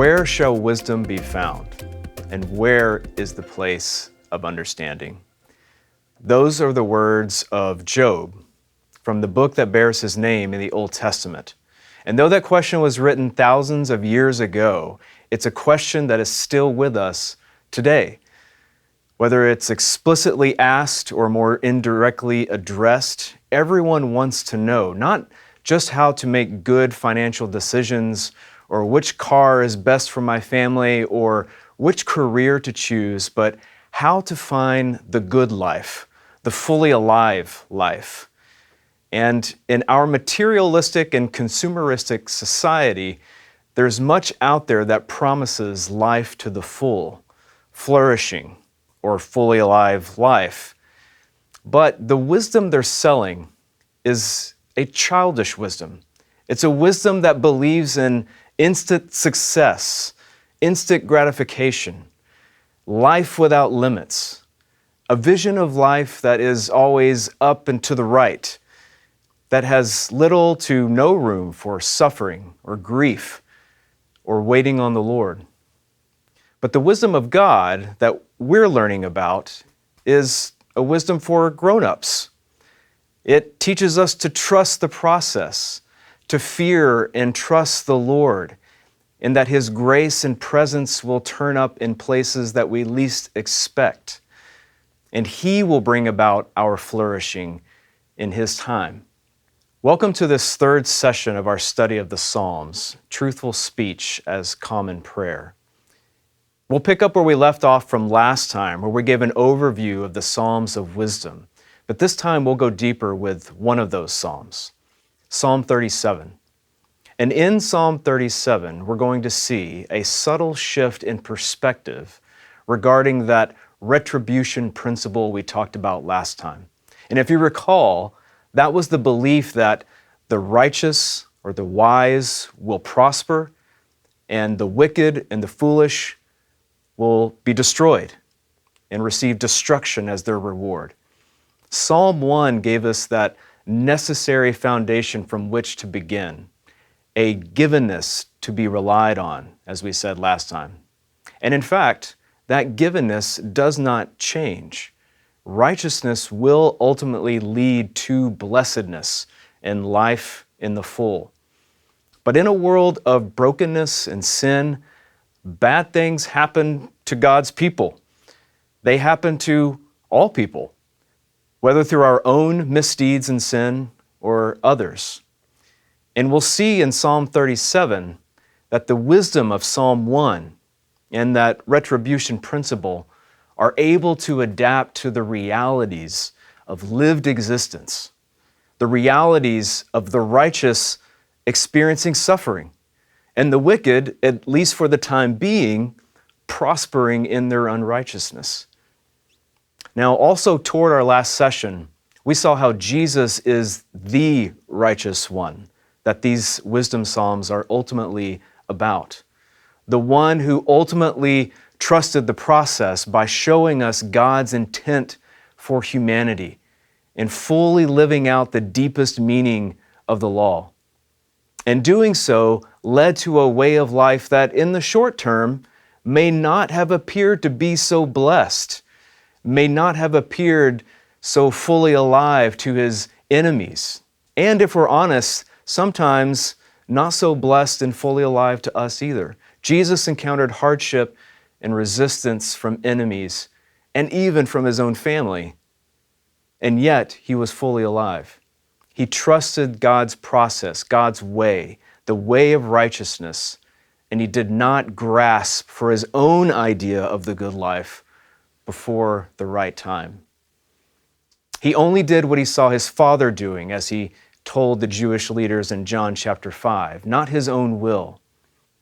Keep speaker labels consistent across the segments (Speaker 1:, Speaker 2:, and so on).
Speaker 1: Where shall wisdom be found? And where is the place of understanding? Those are the words of Job from the book that bears his name in the Old Testament. And though that question was written thousands of years ago, it's a question that is still with us today. Whether it's explicitly asked or more indirectly addressed, everyone wants to know not just how to make good financial decisions or which car is best for my family or which career to choose, but how to find the good life, the fully alive life. And in our materialistic and consumeristic society, there's much out there that promises life to the full, flourishing, or fully alive life. But the wisdom they're selling is a childish wisdom. It's a wisdom that believes in instant success, instant gratification, life without limits, a vision of life that is always up and to the right, that has little to no room for suffering or grief or waiting on the Lord. But the wisdom of God that we're learning about is a wisdom for grown-ups. It teaches us to trust the process, to fear and trust the Lord, and that His grace and presence will turn up in places that we least expect. And He will bring about our flourishing in His time. Welcome to this third session of our study of the Psalms, Truthful Speech as Common Prayer. We'll pick up where we left off from last time, where we gave an overview of the Psalms of wisdom. But this time we'll go deeper with one of those Psalms, Psalm 37. And in Psalm 37, we're going to see a subtle shift in perspective regarding that retribution principle we talked about last time. And if you recall, that was the belief that the righteous or the wise will prosper and the wicked and the foolish will be destroyed and receive destruction as their reward. Psalm 1 gave us that necessary foundation from which to begin, a givenness to be relied on, as we said last time. And in fact, that givenness does not change. Righteousness will ultimately lead to blessedness and life in the full. But in a world of brokenness and sin, bad things happen to God's people. They happen to all people, whether through our own misdeeds and sin or others. And we'll see in Psalm 37 that the wisdom of Psalm 1 and that retribution principle are able to adapt to the realities of lived existence, the realities of the righteous experiencing suffering, and the wicked, at least for the time being, prospering in their unrighteousness. Now, also toward our last session, we saw how Jesus is the righteous one that these wisdom psalms are ultimately about. The one who ultimately trusted the process by showing us God's intent for humanity and fully living out the deepest meaning of the law. And doing so led to a way of life that in the short term may not have appeared to be so blessed, may not have appeared so fully alive to his enemies. And if we're honest, sometimes not so blessed and fully alive to us either. Jesus encountered hardship and resistance from enemies and even from his own family. And yet he was fully alive. He trusted God's process, God's way, the way of righteousness, and he did not grasp for his own idea of the good life before the right time. He only did what he saw his Father doing, as he told the Jewish leaders in John chapter 5, not his own will.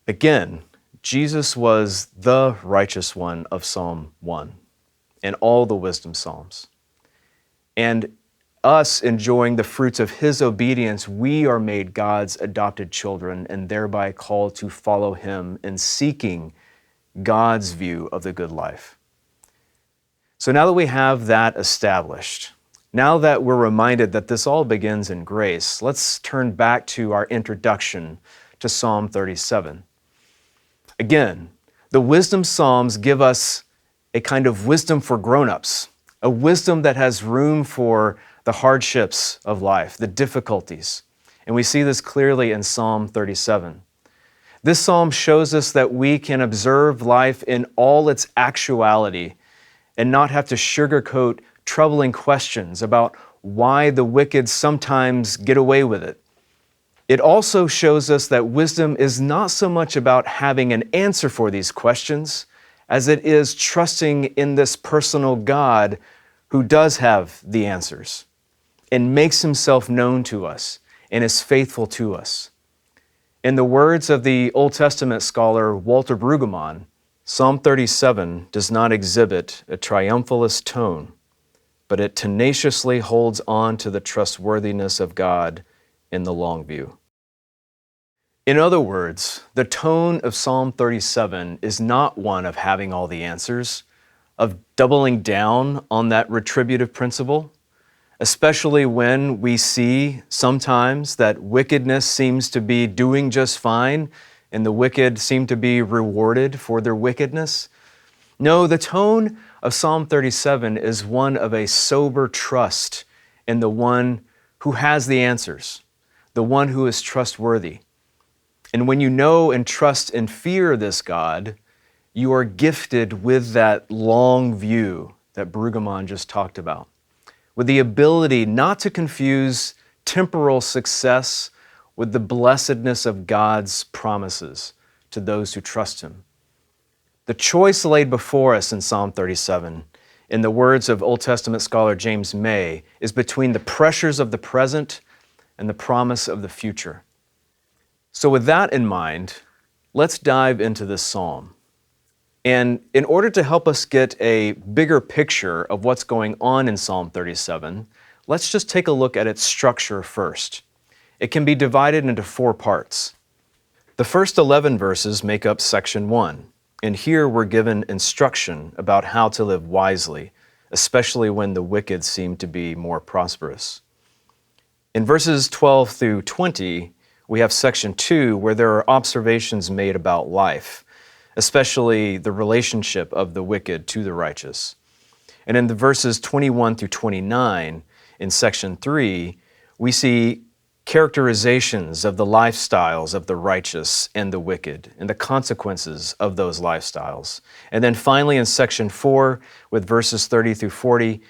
Speaker 1: Again, Jesus was the righteous one of Psalm 1 and all the wisdom psalms. And us enjoying the fruits of his obedience, we are made God's adopted children and thereby called to follow him in seeking God's view of the good life. So now that we have that established, now that we're reminded that this all begins in grace, let's turn back to our introduction to Psalm 37. Again, the wisdom psalms give us a kind of wisdom for grown-ups, a wisdom that has room for the hardships of life, the difficulties. And we see this clearly in Psalm 37. This psalm shows us that we can observe life in all its actuality and not have to sugarcoat troubling questions about why the wicked sometimes get away with it. It also shows us that wisdom is not so much about having an answer for these questions as it is trusting in this personal God who does have the answers and makes himself known to us and is faithful to us. In the words of the Old Testament scholar Walter Brueggemann, Psalm 37 does not exhibit a triumphalist tone, but it tenaciously holds on to the trustworthiness of God in the long view. In other words, the tone of Psalm 37 is not one of having all the answers, of doubling down on that retributive principle, especially when we see sometimes that wickedness seems to be doing just fine and the wicked seem to be rewarded for their wickedness. No, the tone of Psalm 37 is one of a sober trust in the one who has the answers, the one who is trustworthy. And when you know and trust and fear this God, you are gifted with that long view that Brueggemann just talked about, with the ability not to confuse temporal success with the blessedness of God's promises to those who trust him. The choice laid before us in Psalm 37, in the words of Old Testament scholar James May, is between the pressures of the present and the promise of the future. So with that in mind, let's dive into this psalm. And in order to help us get a bigger picture of what's going on in Psalm 37, let's just take a look at its structure first. It can be divided into 4 parts. The first 11 verses make up section 1, and here we're given instruction about how to live wisely, especially when the wicked seem to be more prosperous. In verses 12 through 20, we have section 2, where there are observations made about life, especially the relationship of the wicked to the righteous. And in the verses 21 through 29, in section 3, we see characterizations of the lifestyles of the righteous and the wicked and the consequences of those lifestyles. And then finally in section 4, with verses 30 through 40,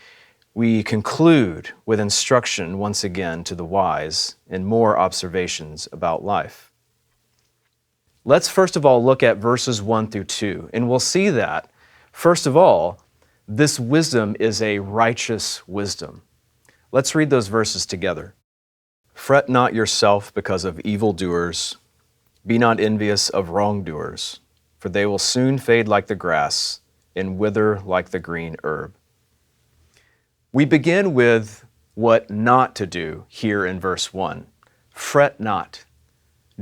Speaker 1: we conclude with instruction once again to the wise and more observations about life. Let's first of all look at verses 1 through 2, and we'll see that, first of all, this wisdom is a righteous wisdom. Let's read those verses together. Fret not yourself because of evildoers. Be not envious of wrongdoers, for they will soon fade like the grass and wither like the green herb. We begin with what not to do here in verse 1. Fret not.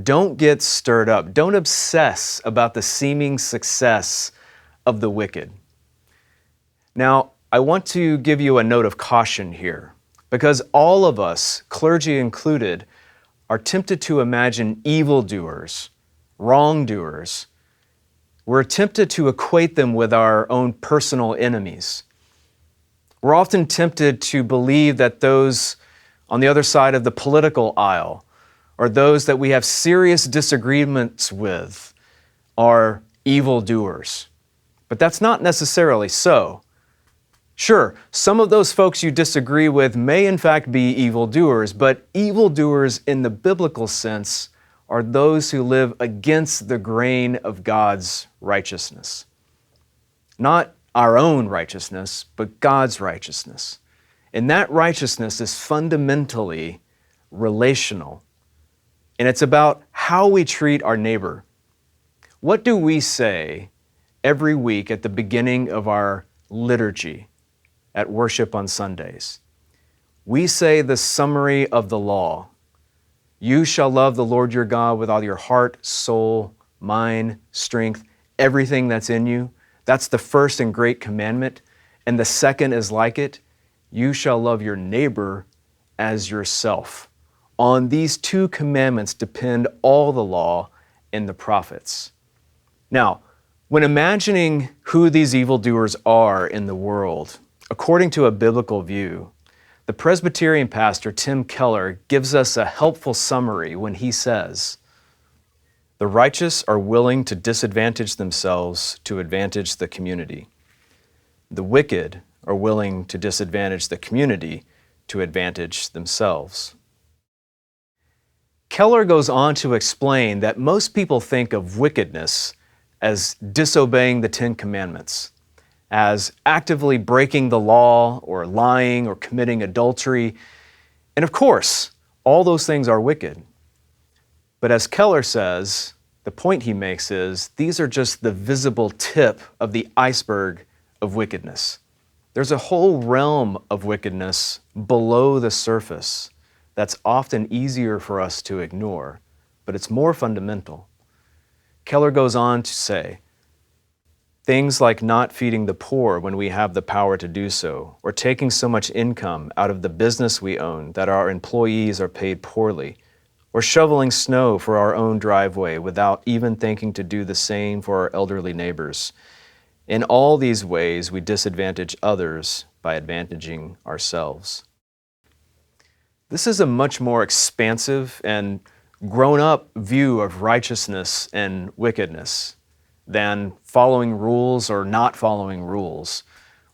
Speaker 1: Don't get stirred up. Don't obsess about the seeming success of the wicked. Now, I want to give you a note of caution here, because all of us, clergy included, are tempted to imagine evildoers, wrongdoers. We're tempted to equate them with our own personal enemies. We're often tempted to believe that those on the other side of the political aisle, or those that we have serious disagreements with, are evildoers. But that's not necessarily so. Sure, some of those folks you disagree with may in fact be evildoers, but evildoers in the biblical sense are those who live against the grain of God's righteousness. Not our own righteousness, but God's righteousness. And that righteousness is fundamentally relational. And it's about how we treat our neighbor. What do we say every week at the beginning of our liturgy at worship on Sundays? We say the summary of the law. You shall love the Lord your God with all your heart, soul, mind, strength, everything that's in you. That's the first and great commandment. And the second is like it. You shall love your neighbor as yourself. On these 2 commandments depend all the law and the prophets. Now, when imagining who these evildoers are in the world, according to a biblical view, the Presbyterian pastor Tim Keller gives us a helpful summary when he says, "The righteous are willing to disadvantage themselves to advantage the community. The wicked are willing to disadvantage the community to advantage themselves." Keller goes on to explain that most people think of wickedness as disobeying the Ten Commandments, as actively breaking the law or lying or committing adultery. And of course, all those things are wicked. But as Keller says, the point he makes is these are just the visible tip of the iceberg of wickedness. There's a whole realm of wickedness below the surface that's often easier for us to ignore, but it's more fundamental. Keller goes on to say, things like not feeding the poor when we have the power to do so, or taking so much income out of the business we own that our employees are paid poorly, or shoveling snow for our own driveway without even thinking to do the same for our elderly neighbors. In all these ways, we disadvantage others by advantaging ourselves. This is a much more expansive and grown-up view of righteousness and wickedness than following rules or not following rules.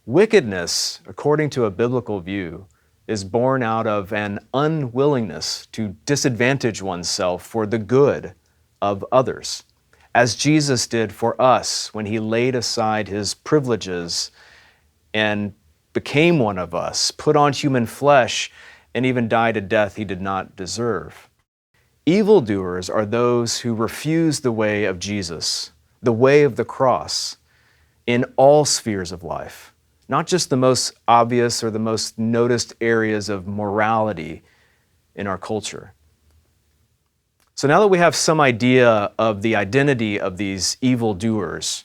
Speaker 1: Wickedness, according to a biblical view, is born out of an unwillingness to disadvantage oneself for the good of others, as Jesus did for us when he laid aside his privileges and became one of us, put on human flesh, and even died a death he did not deserve. Evildoers are those who refuse the way of Jesus, the way of the cross, in all spheres of life, not just the most obvious or the most noticed areas of morality in our culture. So now that we have some idea of the identity of these evildoers,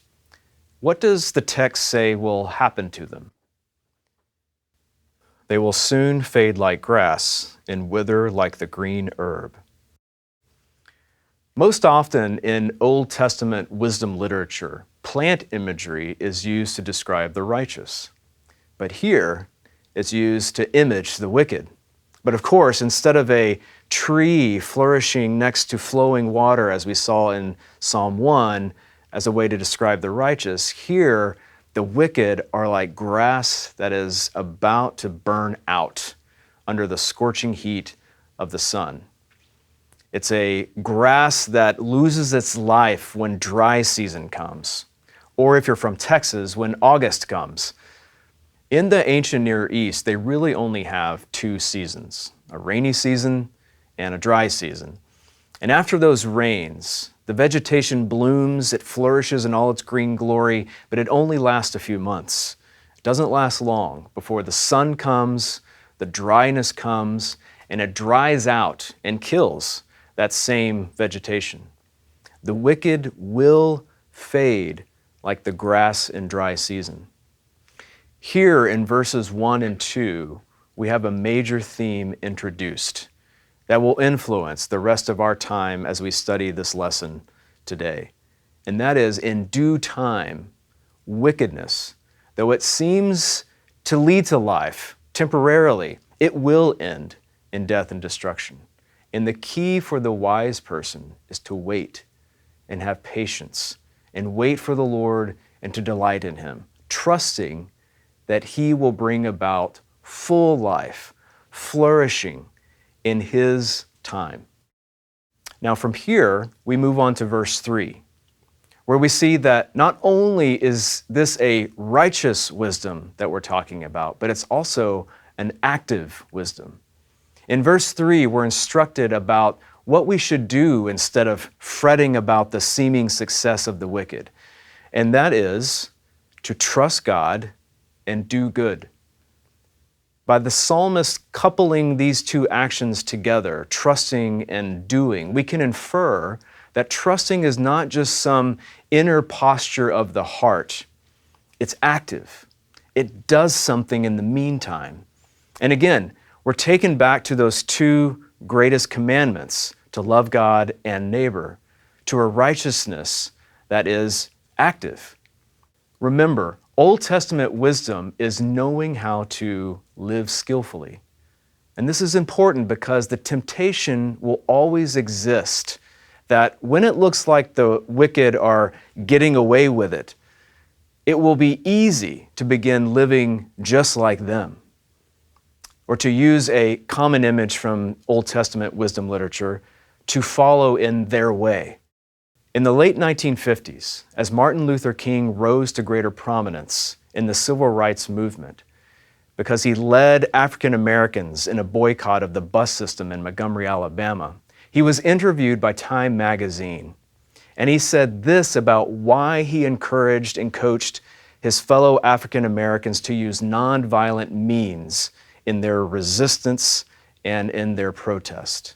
Speaker 1: what does the text say will happen to them? They will soon fade like grass and wither like the green herb. Most often in Old Testament wisdom literature, plant imagery is used to describe the righteous. But here, it's used to image the wicked. But of course, instead of a tree flourishing next to flowing water, as we saw in Psalm 1, as a way to describe the righteous, here, the wicked are like grass that is about to burn out under the scorching heat of the sun. It's a grass that loses its life when dry season comes, or if you're from Texas, when August comes. In the ancient Near East, they really only have two seasons, a rainy season and a dry season. And after those rains, the vegetation blooms, it flourishes in all its green glory, but it only lasts a few months. It doesn't last long before the sun comes, the dryness comes, and it dries out and kills that same vegetation. The wicked will fade like the grass in dry season. Here in verses 1 and 2, we have a major theme introduced that will influence the rest of our time as we study this lesson today. And that is, in due time, wickedness, though it seems to lead to life temporarily, it will end in death and destruction. And the key for the wise person is to wait and have patience and wait for the Lord and to delight in him, trusting that he will bring about full life, flourishing in his time. Now from here, we move on to verse 3, where we see that not only is this a righteous wisdom that we're talking about, but it's also an active wisdom. In verse 3, we're instructed about what we should do instead of fretting about the seeming success of the wicked, and that is to trust God and do good. By the psalmist coupling these two actions together, trusting and doing, we can infer that trusting is not just some inner posture of the heart. It's active. It does something in the meantime. And again, we're taken back to those two greatest commandments, to love God and neighbor, to a righteousness that is active. Remember, Old Testament wisdom is knowing how to live skillfully. And this is important because the temptation will always exist that when it looks like the wicked are getting away with it, it will be easy to begin living just like them. Or to use a common image from Old Testament wisdom literature, to follow in their way. In the late 1950s, as Martin Luther King rose to greater prominence in the civil rights movement, because he led African Americans in a boycott of the bus system in Montgomery, Alabama, he was interviewed by Time magazine. And he said this about why he encouraged and coached his fellow African Americans to use nonviolent means in their resistance and in their protest.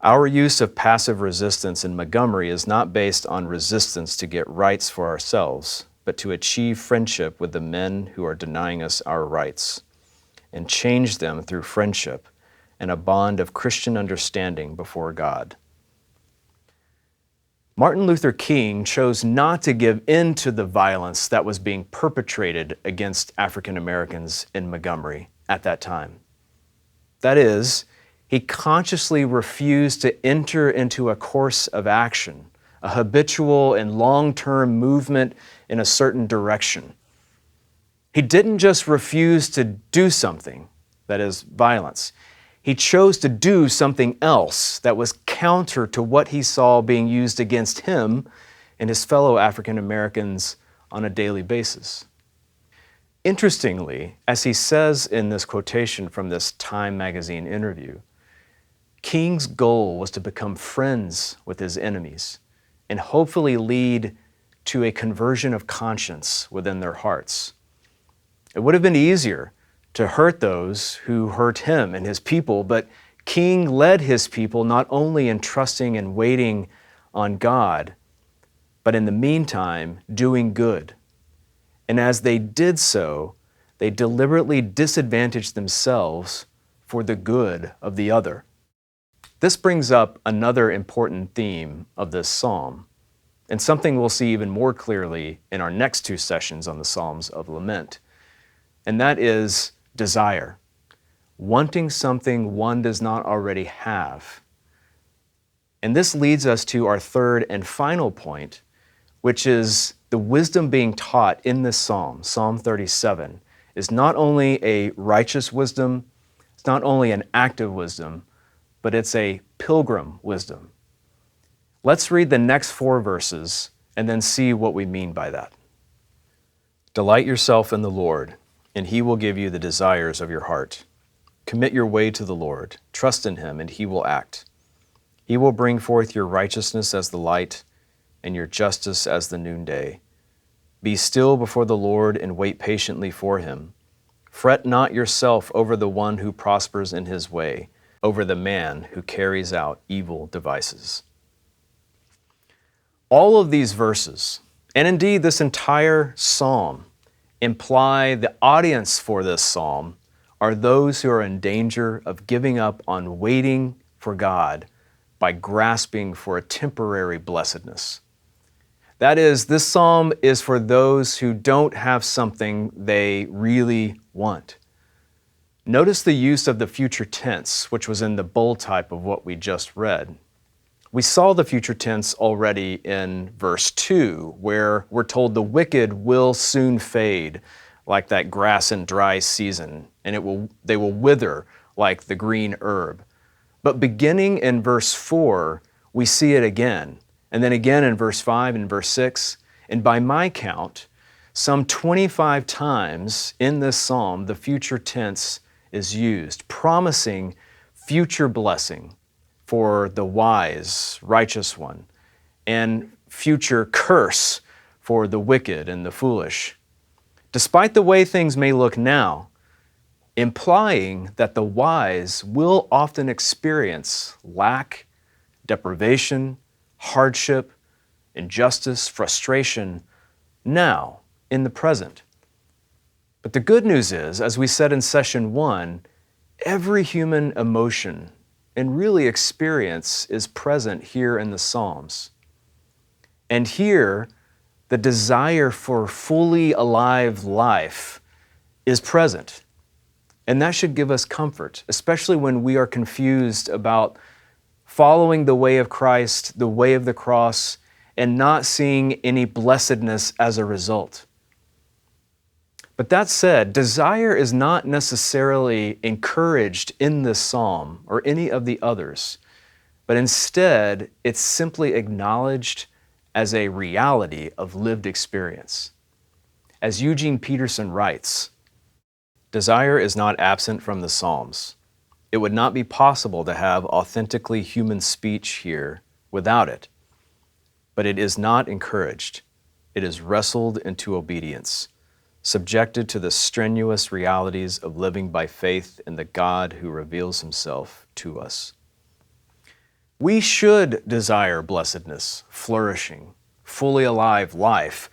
Speaker 1: Our use of passive resistance in Montgomery is not based on resistance to get rights for ourselves, but to achieve friendship with the men who are denying us our rights, and change them through friendship and a bond of Christian understanding before God. Martin Luther King chose not to give in to the violence that was being perpetrated against African Americans in Montgomery at that time. That is, he consciously refused to enter into a course of action, a habitual and long-term movement in a certain direction. He didn't just refuse to do something, that is, violence. He chose to do something else that was counter to what he saw being used against him and his fellow African Americans on a daily basis. Interestingly, as he says in this quotation from this Time magazine interview, King's goal was to become friends with his enemies and hopefully lead to a conversion of conscience within their hearts. It would have been easier to hurt those who hurt him and his people, but King led his people not only in trusting and waiting on God, but in the meantime, doing good. And as they did so, they deliberately disadvantaged themselves for the good of the other. This brings up another important theme of this psalm, and something we'll see even more clearly in our next two sessions on the Psalms of Lament, and that is desire, wanting something one does not already have. And this leads us to our third and final point, which is the wisdom being taught in this psalm, Psalm 37, is not only a righteous wisdom, it's not only an active wisdom, but it's a pilgrim wisdom. Let's read the next 4 verses and then see what we mean by that. Delight yourself in the Lord, and He will give you the desires of your heart. Commit your way to the Lord. Trust in Him, and He will act. He will bring forth your righteousness as the light and your justice as the noonday. Be still before the Lord and wait patiently for Him. Fret not yourself over the one who prospers in his way, over the man who carries out evil devices. All of these verses, and indeed this entire psalm, imply the audience for this psalm are those who are in danger of giving up on waiting for God by grasping for a temporary blessedness. That is, this psalm is for those who don't have something they really want. Notice the use of the future tense, which was in the bold type of what we just read. We saw the future tense already in verse 2, where we're told the wicked will soon fade like that grass in dry season, and they will wither like the green herb. But beginning in verse 4, we see it again, and then again in verse 5 and verse 6, and by my count, some 25 times in this psalm, the future tense is used, promising future blessing for the wise, righteous one, and future curse for the wicked and the foolish. Despite the way things may look now, implying that the wise will often experience lack, deprivation, hardship, injustice, frustration now, in the present. But the good news is, as we said in session 1, every human emotion and really experience is present here in the Psalms. And here, the desire for fully alive life is present. And that should give us comfort, especially when we are confused about following the way of Christ, the way of the cross, and not seeing any blessedness as a result. But that said, desire is not necessarily encouraged in this psalm or any of the others, but instead it's simply acknowledged as a reality of lived experience. As Eugene Peterson writes, desire is not absent from the Psalms. It would not be possible to have authentically human speech here without it. But it is not encouraged. It is wrestled into obedience, subjected to the strenuous realities of living by faith in the God who reveals himself to us. We should desire blessedness, flourishing, fully alive life,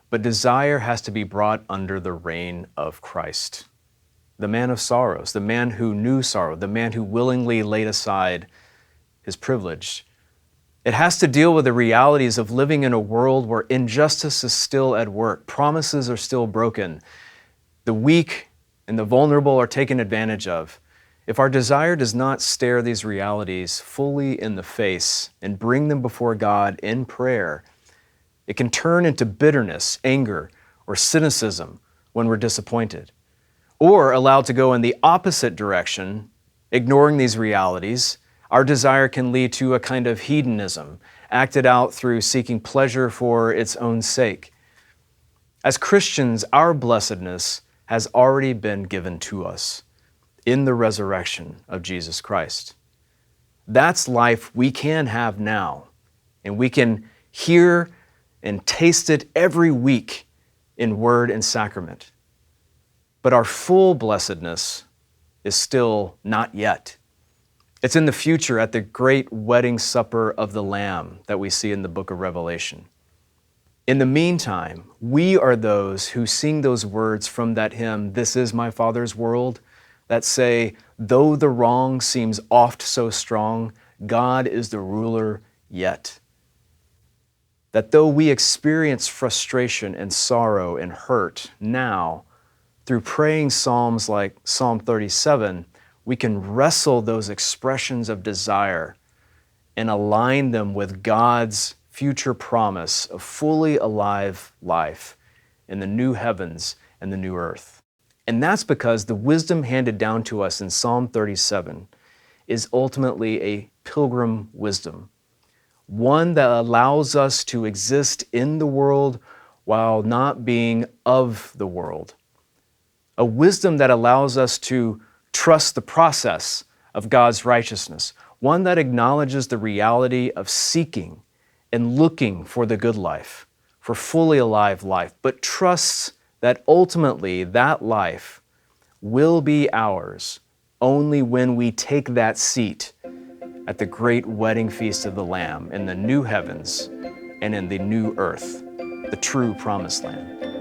Speaker 1: but desire has to be brought under the reign of Christ, the man of sorrows, the man who knew sorrow, the man who willingly laid aside his privilege. It has to deal with the realities of living in a world where injustice is still at work, promises are still broken, the weak and the vulnerable are taken advantage of. If our desire does not stare these realities fully in the face and bring them before God in prayer, it can turn into bitterness, anger, or cynicism when we're disappointed. Or allowed to go in the opposite direction, ignoring these realities, our desire can lead to a kind of hedonism, acted out through seeking pleasure for its own sake. As Christians, our blessedness has already been given to us in the resurrection of Jesus Christ. That's life we can have now, and we can hear and taste it every week in word and sacrament. But our full blessedness is still not yet. It's in the future at the great wedding supper of the Lamb that we see in the book of Revelation. In the meantime, we are those who sing those words from that hymn, "This is my Father's world," that say, though the wrong seems oft so strong, God is the ruler yet. That though we experience frustration and sorrow and hurt now, through praying psalms like Psalm 37, we can wrestle those expressions of desire and align them with God's future promise of fully alive life in the new heavens and the new earth. And that's because the wisdom handed down to us in Psalm 37 is ultimately a pilgrim wisdom, one that allows us to exist in the world while not being of the world. A wisdom that allows us to trust the process of God's righteousness, one that acknowledges the reality of seeking and looking for the good life, for fully alive life, but trusts that ultimately that life will be ours only when we take that seat at the great wedding feast of the Lamb in the new heavens and in the new earth, the true promised land.